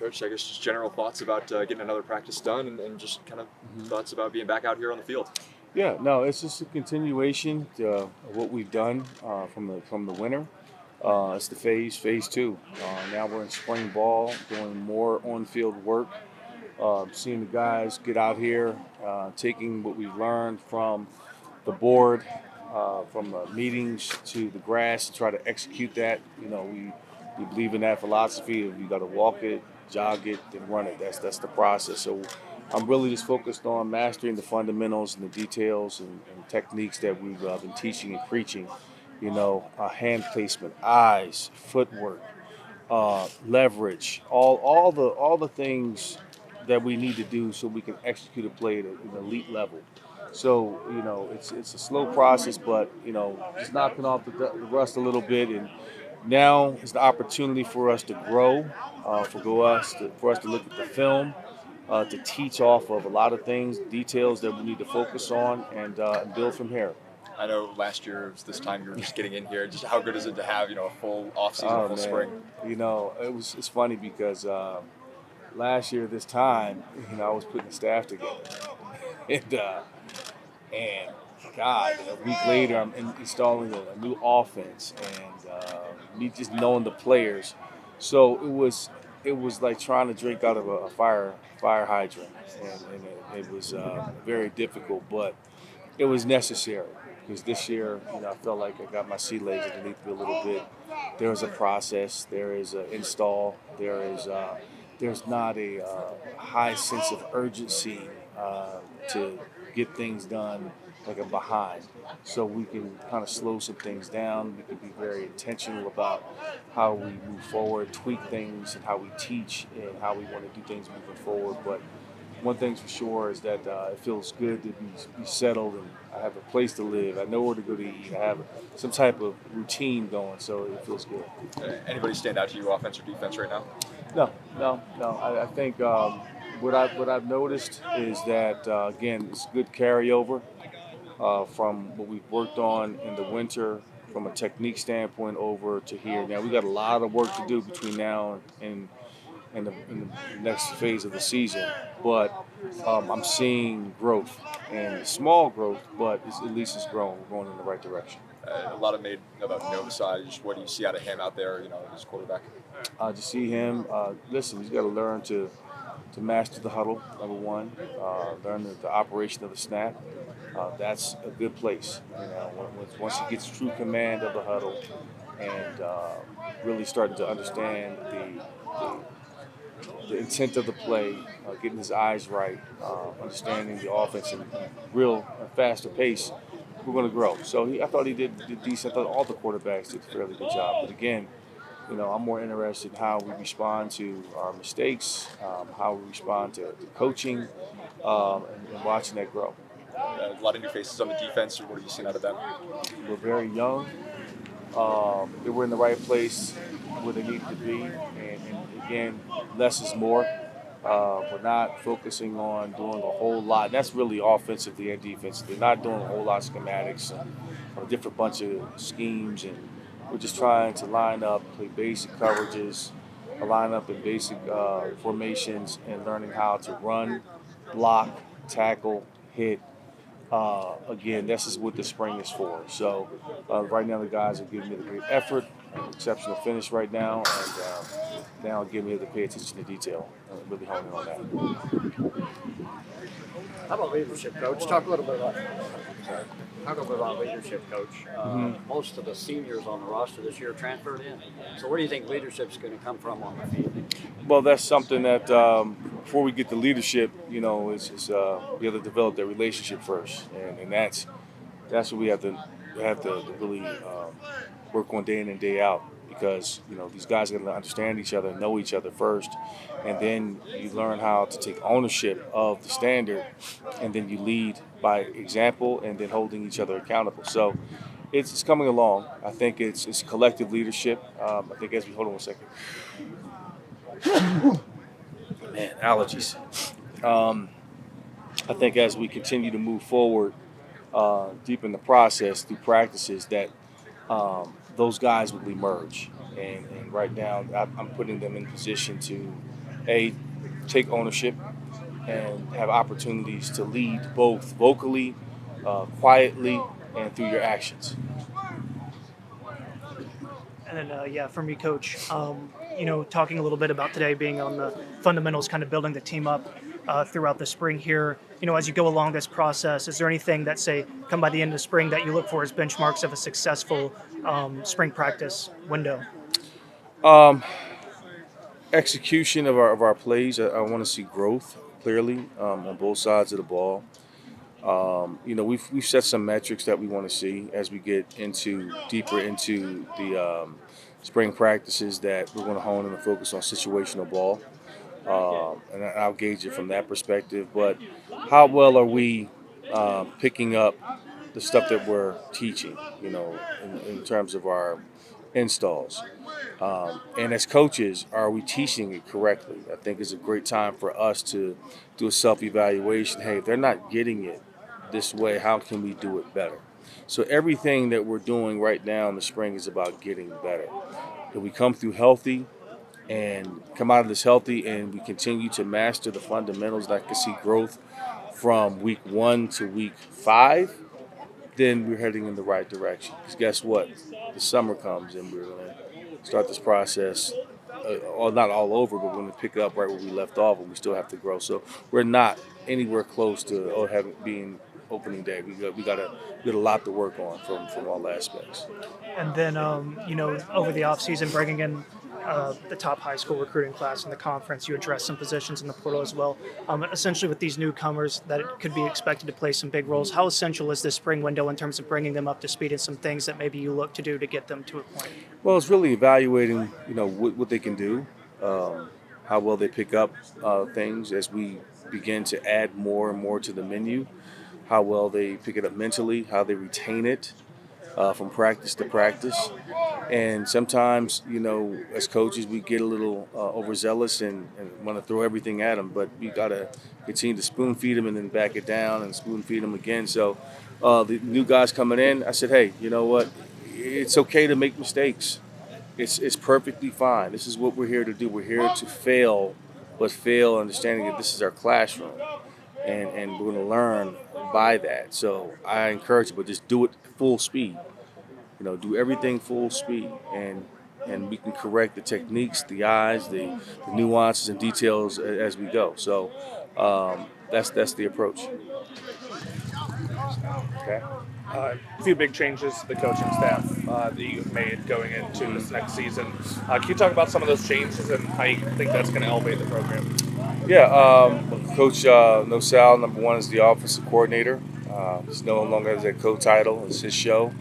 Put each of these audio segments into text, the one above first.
Coach, I guess just general thoughts about getting another practice done and just kind of thoughts about being back out here on the field. Yeah, no, it's just a continuation of what we've done from the winter. It's the phase two. Now we're in spring ball, doing more on-field work, seeing the guys get out here, taking what we've learned from the board, from the meetings to the grass, to try to execute that. We believe in that philosophy of you got to walk it, jog it, then run it. That's the process. So I'm really just focused on mastering the fundamentals and the details and techniques that we've been teaching and preaching. Hand placement, eyes, footwork, leverage, all the things that we need to do so we can execute a play at an elite level. So it's a slow process, but just knocking off the rust a little bit, and now is the opportunity for us to grow, for us to look at the film, to teach off of a lot of things, details that we need to focus on, and build from here. I know last year it was this time you were just getting in here. Just how good is it to have a full off season, Oh full man, spring? it's funny because last year this time, I was putting the staff together, and and God, a week later I'm installing a new offense, and me just knowing the players, so it was like trying to drink out of a fire hydrant, and it was very difficult, but it was necessary because this year, I felt like I got my sea legs underneath me a little bit. There is a process. There is an install. There's not a high sense of urgency to get things done like a behind. So we can kind of slow some things down. We can be very intentional about how we move forward, tweak things, and how we teach and how we want to do things moving forward. But one thing's for sure is that it feels good to be settled, and I have a place to live. I know where to go to eat. I have some type of routine going, so it feels good. Anybody stand out to you, offense or defense, right now? No, no, no. I think what I've noticed is that again, it's good carryover from what we've worked on in the winter from a technique standpoint over to here. Now we got a lot of work to do between now and the next phase of the season, but I'm seeing growth and small growth, but at least it's growing. We're going in the right direction. A lot of made about Novosad. Just what do you see out of him out there, as quarterback? To see him, listen, he's got to learn to master the huddle, number one, learn the operation of the snap. That's a good place. Once he gets true command of the huddle and really starting to understand the intent of the play, getting his eyes right, understanding the offense in real faster pace, we're going to grow. So I thought he did decent. I thought all the quarterbacks did a fairly good job. But again, I'm more interested in how we respond to our mistakes, how we respond to coaching, and watching that grow. A lot of new faces on the defense. What have you seen out of them? We're very young. They were in the right place where they need to be, and again, less is more. We're not focusing on doing a whole lot. That's really offensively and defensively. They're not doing a whole lot of schematics and a different bunch of schemes, and we're just trying to line up, play basic coverages, line up in basic formations, and learning how to run, block, tackle, hit. Again, this is what the spring is for. So right now the guys are giving me the great effort, exceptional finish right now, and now giving me to pay attention to detail and really honing on that. How about leadership, coach? Talk a little bit about leadership, coach. Most of the seniors on the roster this year transferred in. So where do you think leadership's going to come from on the field? Well, that's something that before we get to leadership, we have to develop that relationship first, and that's what we have to really work on day in and day out, because these guys are going to understand each other, know each other first, and then you learn how to take ownership of the standard, and then you lead by example, and then holding each other accountable. So it's coming along. I think it's collective leadership. I think as we hold on 1 second. Man, allergies. I think as we continue to move forward deep in the process through practices, that those guys will emerge. And right now, I'm putting them in position to take ownership and have opportunities to lead both vocally, quietly, and through your actions. And then, yeah, for me, Coach, talking a little bit about today being on the fundamentals, kind of building the team up throughout the spring here. As you go along this process, is there anything that, say, come by the end of spring that you look for as benchmarks of a successful spring practice window? Um, Execution of our plays. I want to see growth clearly on both sides of the ball. We've set some metrics that we want to see as we get deeper into the spring practices that we're going to hone in and focus on situational ball, and I'll gauge it from that perspective. But how well are we picking up the stuff that we're teaching? In terms of our installs. And as coaches, are we teaching it correctly? I think it's a great time for us to do a self-evaluation. Hey, if they're not getting it this way, how can we do it better? So everything that we're doing right now in the spring is about getting better. If we come through healthy and come out of this healthy and we continue to master the fundamentals, and I can see growth from week 1 to week 5, then we're heading in the right direction. Because guess what? The summer comes and we're going to start this process, not all over, but we're going to pick up right where we left off, and we still have to grow. So we're not anywhere close to being opening day. We got a lot to work on from all aspects. And then, over the offseason, bringing in the top high school recruiting class in the conference, you address some positions in the portal as well. Essentially, with these newcomers that could be expected to play some big roles, how essential is this spring window in terms of bringing them up to speed and some things that maybe you look to do to get them to a point? Well, it's really evaluating, what they can do, how well they pick up things as we begin to add more and more to the menu, how well they pick it up mentally, how they retain it from practice to practice. And sometimes, as coaches, we get a little overzealous and want to throw everything at them, but we got to continue to spoon feed them and then back it down and spoon feed them again. So the new guys coming in, I said, hey, you know what? It's okay to make mistakes. It's perfectly fine. This is what we're here to do. We're here to fail, but fail understanding that this is our classroom. And we're going to learn by that. So I encourage you, but just do it full speed. Do everything full speed, and we can correct the techniques, the eyes, the nuances and details as we go. So that's the approach. Okay. A few big changes to the coaching staff that you've made going into this next season. Can you talk about some of those changes and how you think that's going to elevate the program? Yeah, Coach Nosal, number 1, is the offensive coordinator. He's no longer has that co-title. It's his show.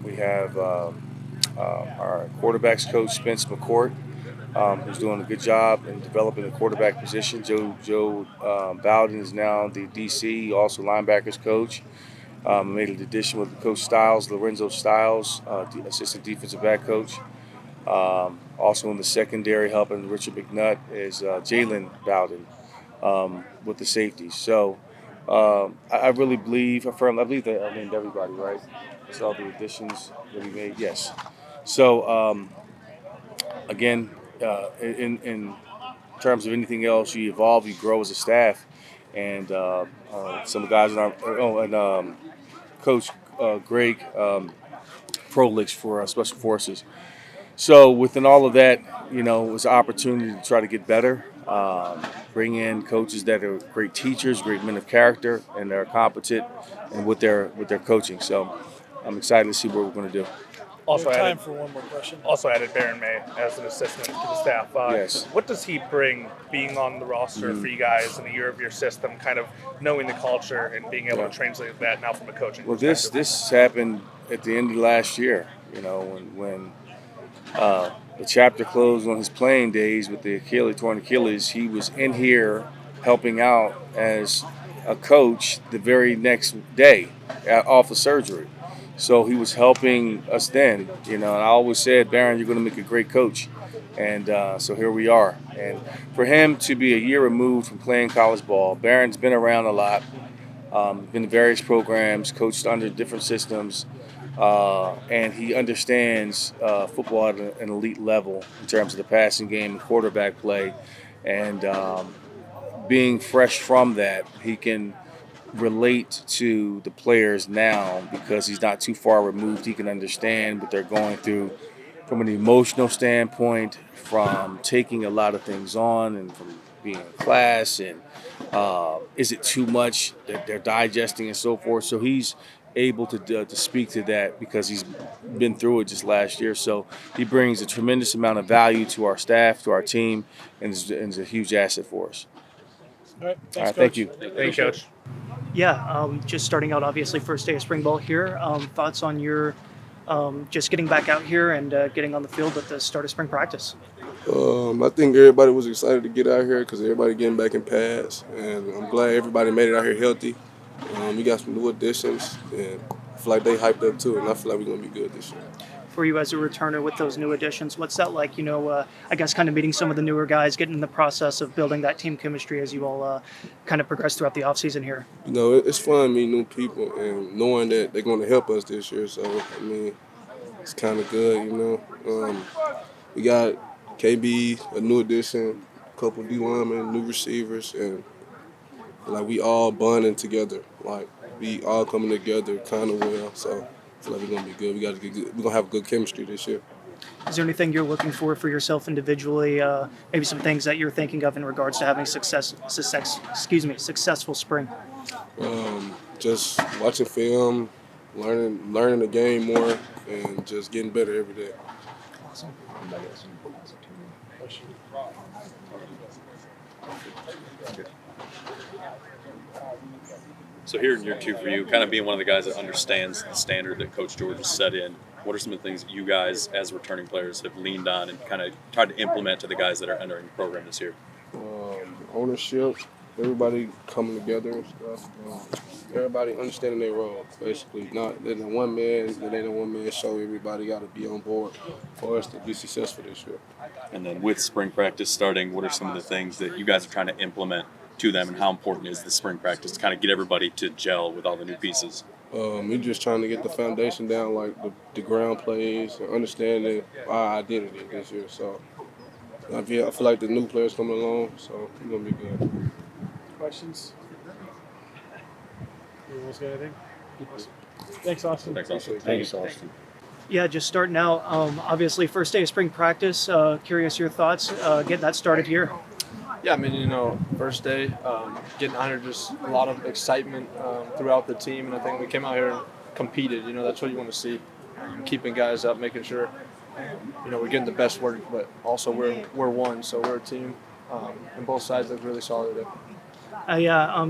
We have our quarterbacks coach, Spence McCourt, who's doing a good job in developing the quarterback position. Joe Bowden is now the DC, also linebackers coach. Made an addition with Coach Stiles, Lorenzo Stiles, assistant defensive back coach. Also in the secondary, helping Richard McNutt, is Jalen Bowden with the safeties. So I really believe, I believe that I named everybody, right? That's all the additions that we made. Yes. So again, in terms of anything else, you evolve, you grow as a staff, and some of the guys in our Coach Greg Froelich for Special Forces. So within all of that, it was an opportunity to try to get better, bring in coaches that are great teachers, great men of character, and they're competent and with their coaching. So I'm excited to see what we're going to do. Also time for one more question. Also added Baron May as an assistant to the staff. Yes. What does he bring being on the roster for you guys in a year of your system, kind of knowing the culture and being able to translate that now from a coaching perspective? This happened at the end of last year, when the chapter closed on his playing days with the torn Achilles. He was in here helping out as a coach the very next day off of surgery. So he was helping us then, and I always said, Baron, you're going to make a great coach. And so here we are. And for him to be a year removed from playing college ball, Baron's been around a lot, been in various programs, coached under different systems. and he understands football at an elite level in terms of the passing game and quarterback play. And being fresh from that, he can relate to the players now because he's not too far removed. He can understand what they're going through from an emotional standpoint, from taking a lot of things on, and from being in class, and is it too much that they're digesting and so forth. So he's able to speak to that because he's been through it just last year. So he brings a tremendous amount of value to our staff, to our team, and is a huge asset for us. All right, All right, thank you. Thank you, Coach. Yeah, just starting out, obviously, first day of spring ball here. Thoughts on your just getting back out here and getting on the field at the start of spring practice? I think everybody was excited to get out here because everybody getting back in pads, and I'm glad everybody made it out here healthy. We got some new additions, and I feel like they hyped up too, and I feel like we're gonna be good this year. For you as a returner with those new additions, what's that like? I guess kind of meeting some of the newer guys, getting in the process of building that team chemistry as you all kind of progress throughout the offseason here. It's fun meeting new people and knowing that they're going to help us this year. So, I mean, it's kind of good, We got KB, a new addition, a couple D linemen, new receivers, and like we all bonding together. Like we all coming together kind of well. So I feel like we're gonna be good. We're gonna have good chemistry this year. Is there anything you're looking for yourself individually? Maybe some things that you're thinking of in regards to having successful spring. Just watching film, learning the game more, and just getting better every day. Awesome. So here in year 2 for you, kind of being one of the guys that understands the standard that Coach George has set in, what are some of the things that you guys as returning players have leaned on and kind of tried to implement to the guys that are entering the program this year? Ownership, everybody coming together and stuff. Everybody understanding their role, basically. Not that one man show. Everybody got to be on board for us to be successful this year. And then with spring practice starting, what are some of the things that you guys are trying to implement to them, and how important is the spring practice to kind of get everybody to gel with all the new pieces? We're just trying to get the foundation down, like the ground plays, and understanding our identity this year. So I feel like the new players coming along, so it's gonna be good. Questions? Anyone else got anything? Thanks, Austin. Thanks, Austin. Thanks, Austin. Yeah, just starting out. Obviously, first day of spring practice. Curious your thoughts. Getting that started here. Yeah, I mean, first day, getting out here, just a lot of excitement throughout the team, and I think we came out here and competed. That's what you want to see. Keeping guys up, making sure, we're getting the best work, but also we're one, so we're a team, and both sides look really solid today.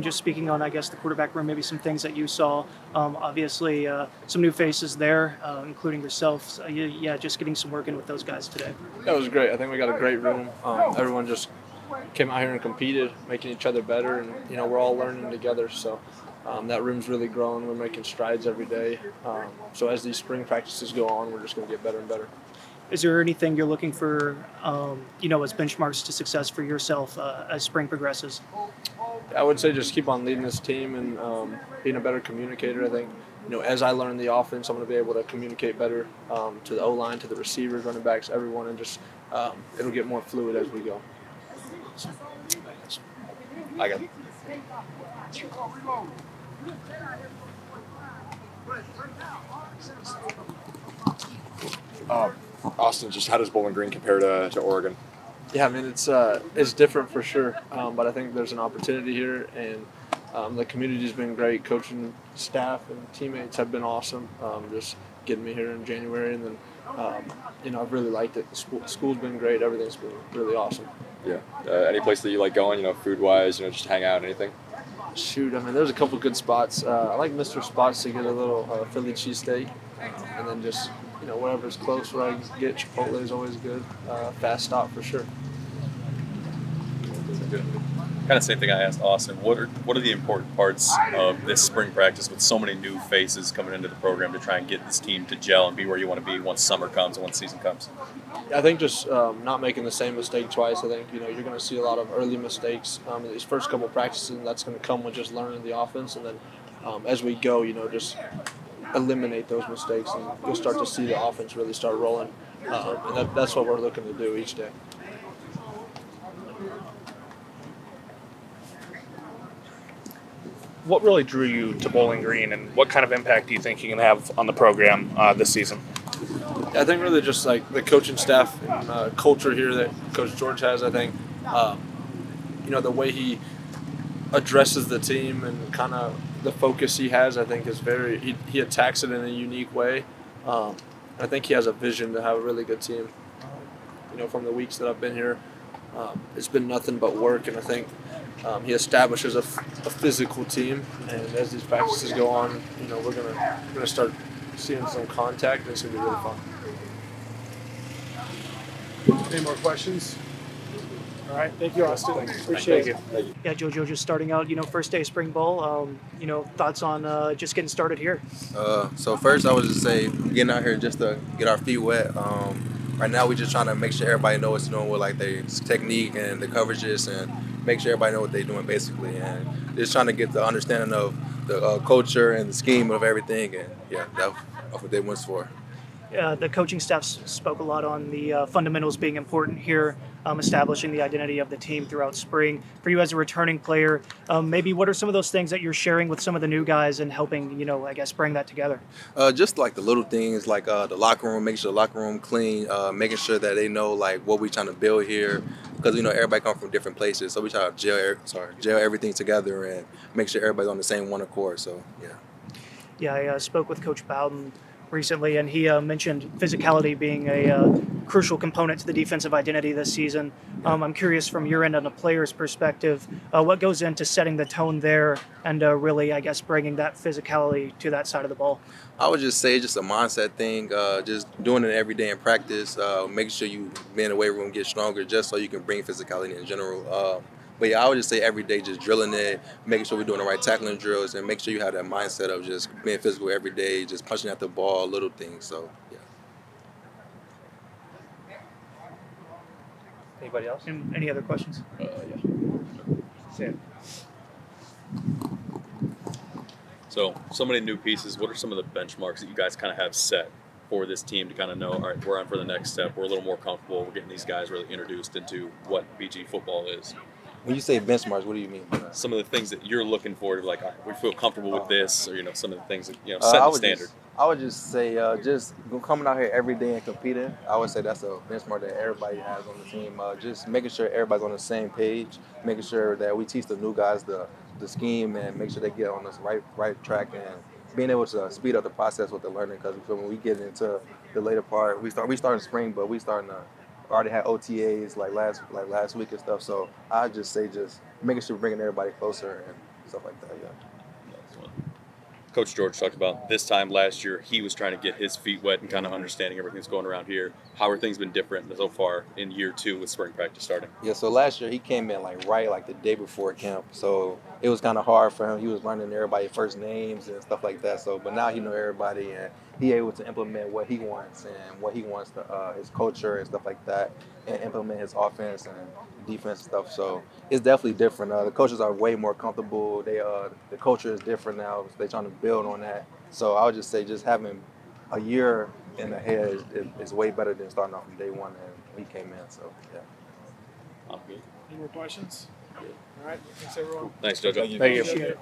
Just speaking on, I guess, the quarterback room, maybe some things that you saw. Obviously, some new faces there, including yourself. Just getting some work in with those guys today. That was great. I think we got a great room. Everyone just came out here and competed, making each other better, and we're all learning together. So that room's really growing. We're making strides every day. So as these spring practices go on, we're just going to get better and better. Is there anything you're looking for, as benchmarks to success for yourself as spring progresses? I would say just keep on leading this team and being a better communicator. I think, as I learn the offense, I'm going to be able to communicate better to the O-line, to the receivers, running backs, everyone, and just it'll get more fluid as we go. I got it. Austin, just how does Bowling Green compare to Oregon? Yeah, I mean it's different for sure, but I think there's an opportunity here, and the community's been great. Coaching staff and teammates have been awesome. Just getting me here in January, and then I've really liked it. The school's been great. Everything's been really awesome. Yeah. Any place that you like going? Food wise, just hang out, anything? Shoot, I mean, there's a couple good spots. I like Mr. Spots to get a little Philly cheesesteak, and then just whatever's close where I can get. Chipotle is always good. Fast stop for sure. Good. Kind of same thing I asked Austin. What are the important parts of this spring practice with so many new faces coming into the program to try and get this team to gel and be where you want to be once summer comes and once season comes? I think just not making the same mistake twice. I think you're going to see a lot of early mistakes in these first couple practices, and that's going to come with just learning the offense. And then as we go, just eliminate those mistakes, and you'll start to see the offense really start rolling. And that's what we're looking to do each day. What really drew you to Bowling Green, and what kind of impact do you think you can have on the program this season? I think really just like the coaching staff and culture here that Coach George has. I think, the way he addresses the team and kind of the focus he has, I think is he attacks it in a unique way. I think he has a vision to have a really good team. From the weeks that I've been here, it's been nothing but work, and I think he establishes a physical team. And as these practices go on, we're gonna start seeing some contact, and it's gonna be really fun. Any more questions? All right, thank you, Austin. Appreciate it. Yeah, JoJo, just starting out, first day of spring ball. Thoughts on just getting started here? So first, I would just say getting out here just to get our feet wet. Right now, we're just trying to make sure everybody knows what's doing with like their technique and the coverages, and make sure everybody knows what they're doing basically, and just trying to get the understanding of the culture and the scheme of everything. And yeah, that's what they went for. The coaching staff spoke a lot on the fundamentals being important here, establishing the identity of the team throughout spring. For you as a returning player, maybe what are some of those things that you're sharing with some of the new guys and helping, bring that together? Just like the little things, like the locker room, making sure the locker room clean, making sure that they know like what we're trying to build here, because everybody comes from different places, so we try to gel everything together and make sure everybody's on the same one accord. So yeah. Yeah, I spoke with Coach Bowden recently, and he mentioned physicality being a crucial component to the defensive identity this season. I'm curious from your end on a player's perspective, what goes into setting the tone there and really, bringing that physicality to that side of the ball? I would just say just a mindset thing, just doing it every day in practice, making sure you be in the weight room, get stronger, just so you can bring physicality in general. But yeah, I would just say every day just drilling it, making sure we're doing the right tackling drills, and make sure you have that mindset of just being physical every day, just punching at the ball, little things. So yeah. Anybody else? Any other questions? Yeah. Sam. So many new pieces. What are some of the benchmarks that you guys kind of have set for this team to kind of know, all right, we're on for the next step, we're a little more comfortable, we're getting these guys really introduced into what BG football is? When you say benchmarks, what do you mean? Some of the things that you're looking for to like, all right, we feel comfortable with this, or some of the things that set the standard. I would just say just coming out here every day and competing. I would say that's a benchmark that everybody has on the team. Just making sure everybody's on the same page, making sure that we teach the new guys the scheme and make sure they get on this right track, and being able to speed up the process with the learning. Because when we get into the later part, we start in spring, but we starting to already had OTAs like last week and stuff. So I just say just making sure we're bringing everybody closer and stuff like that. Yeah. Coach George talked about this time last year, he was trying to get his feet wet and kind of understanding everything that's going around here. How are things been different so far in year 2 with spring practice starting? Yeah, so last year he came in right the day before camp. So it was kind of hard for him. He was learning everybody's first names and stuff like that. So, but now he knows everybody, and he able to implement what he wants and what he wants to his culture and stuff like that, and implement his offense and defense stuff. So it's definitely different. The coaches are way more comfortable. The culture is different now. So they're trying to build on that. So I would just say just having a year in the head is way better than starting off from day one and he came in. So yeah. I'm good. Any more questions? All right, thanks everyone. Thanks, JoJo. Thank you. Appreciate it.